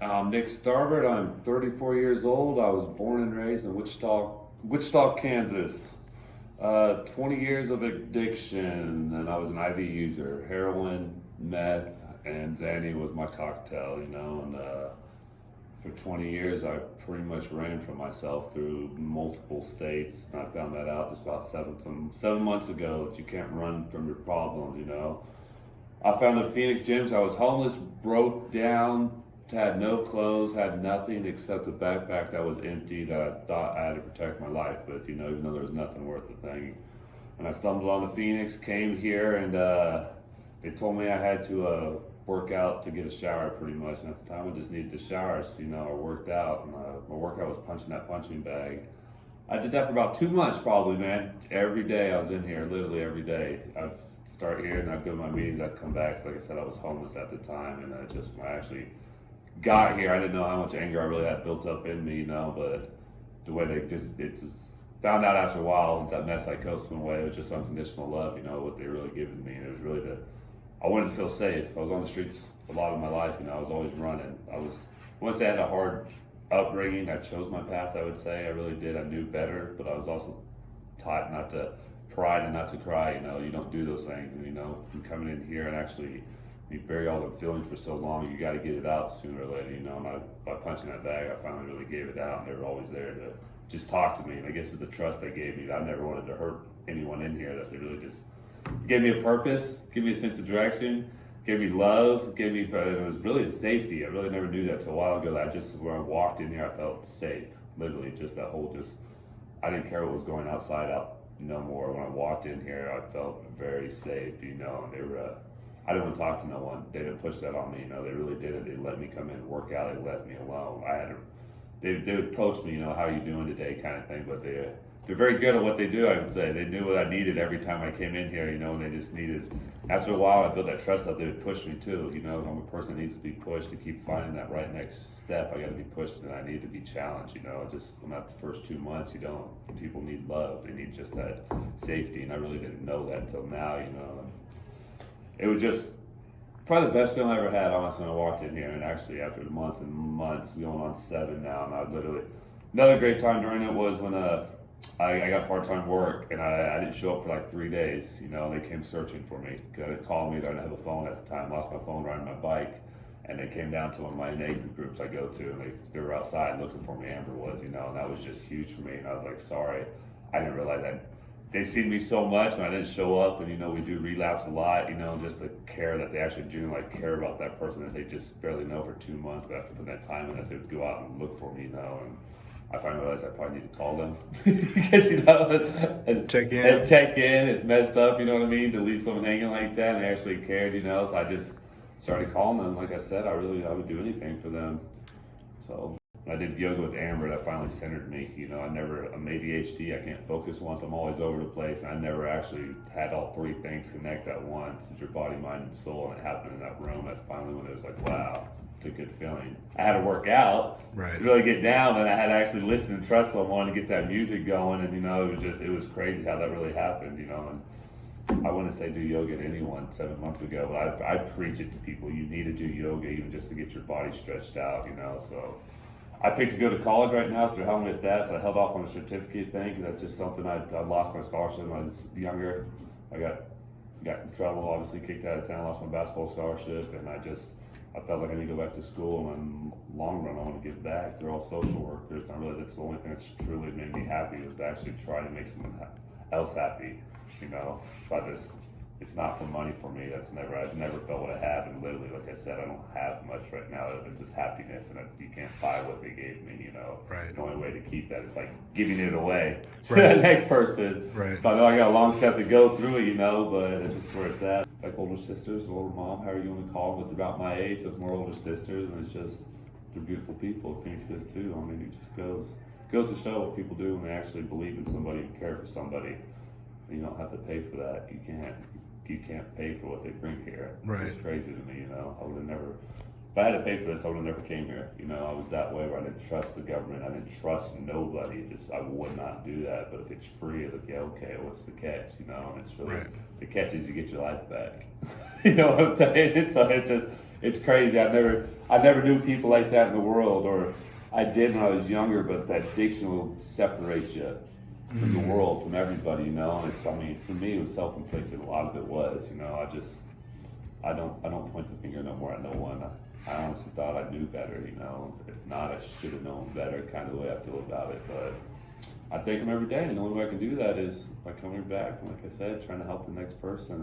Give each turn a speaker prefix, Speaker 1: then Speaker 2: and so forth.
Speaker 1: I'm Nick Starbird. I'm 34 years old. I was born and raised in Wichita, Kansas. 20 years of addiction, and I was an IV user. Heroin, meth, and Xanny was my cocktail, And for 20 years, I pretty much ran from myself through multiple states. And I found that out just about 7 months ago that you can't run from your problems. I found the Phoenix gyms. I was homeless, broke down, had no clothes, had nothing except a backpack that was empty that I thought I had to protect my life with, even though there was nothing worth the thing. And I stumbled on the Phoenix, came here, and they told me I had to work out to get a shower pretty much. And at the time, I just needed the showers, I worked out. And my workout was punching that punching bag. I did that for about 2 months probably, man. Every day I was in here, literally every day. I'd start here and I'd go to my meetings, I'd come back. So like I said, I was homeless at the time, and when I actually got here, I didn't know how much anger I really had built up in me, but the way it just found out after a while, once that mess psychosis went away, it was just unconditional love, what they really given me. And it was really I wanted to feel safe. I was on the streets a lot of my life, I was always running. Once I had a hard upbringing, I chose my path, I would say. I really did. I knew better, but I was also taught not to pride and not to cry. You don't do those things. And coming in here and actually you bury all the feelings for so long, you got to get it out sooner or later. And by punching that bag, I finally really gave it out, and they were always there to just talk to me. And I guess it's the trust they gave me. I never wanted to hurt anyone in here. That they really just gave me a purpose, gave me a sense of direction, gave me love, but it was really a safety. I really never knew that till a while ago. When I walked in here, I felt safe. Literally, I didn't care what was going out no more. When I walked in here, I felt very safe, and they were, I didn't want to talk to no one. They didn't push that on me, they really didn't. They let me come in and work out. They left me alone. They would approach me, how are you doing today kind of thing, but they're very good at what they do, I would say. They knew what I needed every time I came in here, and they just needed, after a while I built that trust up, they would push me too, I'm a person that needs to be pushed to keep finding that right next step. I got to be pushed, and I need to be challenged, just not the first 2 months, people need love, they need just that safety, and I really didn't know that until now, It was just probably the best feeling I ever had, honestly, when I walked in here, and actually after months and months, going on 7 now, and I literally, another great time during it was when I got part-time work, and I didn't show up for like 3 days. They came searching for me. They called me. They didn't have a phone at the time. Lost my phone riding my bike, and they came down to one of my innate groups I go to, and they were outside looking for me. Amber was, and that was just huge for me. And I was like, sorry, I didn't realize that they seen me so much, and I didn't show up. And we do relapse a lot. Just the care that they actually genuinely care about that person that they just barely know for 2 months, but after putting that time in, that they would go out and look for me. And I finally realized I probably need to call them because and
Speaker 2: Check in.
Speaker 1: and check in. It's messed up, you know what I mean, to leave someone hanging like that, and they actually cared, So I just started calling them. Like I said, I would do anything for them. So when I did yoga with Amber, that finally centered me. I'm ADHD. I can't focus once. I'm always over the place. I never actually had all three things connect at once. It's your body, mind, and soul, and it happened in that room. That's finally when it was like, wow. It's a good feeling. I had to work out,
Speaker 2: Right.
Speaker 1: really get down, and I had to actually listen and trust someone to get that music going. And it was crazy how that really happened. And I wouldn't say do yoga to anyone 7 months ago, but I preach it to people. You need to do yoga even just to get your body stretched out. So I picked to go to college right now through helping with that. So I held off on the certificate thing because that's just something I lost my scholarship when I was younger. I got in trouble, obviously kicked out of town, lost my basketball scholarship, and I felt like I need to go back to school, and in the long run, I want to give back. They're all social workers, and I realized that's the only thing that's truly made me happy was to actually try to make someone else happy, So it's not for money for me. I've never felt what I have, and literally, like I said, I don't have much right now other than just happiness, and you can't buy what they gave me,
Speaker 2: Right.
Speaker 1: The only way to keep that is by giving it away to
Speaker 2: Right.
Speaker 1: that next person.
Speaker 2: Right.
Speaker 1: So I know I got a long step to go through it, but it's just where it's at. Like older sisters, older mom, however you want to call them, but they're about my age. There's more older sisters, and they're beautiful people. Phoenix is too. It just goes to show what people do when they actually believe in somebody and care for somebody. You don't have to pay for that. You can't pay for what they bring here.
Speaker 2: Right.
Speaker 1: It's crazy to me, I would have never, if I had to pay for this, I would have never came here. I was that way where I didn't trust the government. I didn't trust nobody. I would not do that. But if it's free, it's like, yeah, okay, what's the catch? And it's really,
Speaker 2: Right.
Speaker 1: the catch is you get your life back. You know what I'm saying? So it's crazy. I never knew people like that in the world, or I did when I was younger. But that addiction will separate you from the world, from everybody, you know. And I mean, for me, it was self-inflicted. A lot of it was, you know. I don't point the finger no more at no one. I honestly thought I knew better, you know. If not, I should have known better, kind of the way I feel about it. But I thank him every day, and the only way I can do that is by coming back, and like I said, trying to help the next person.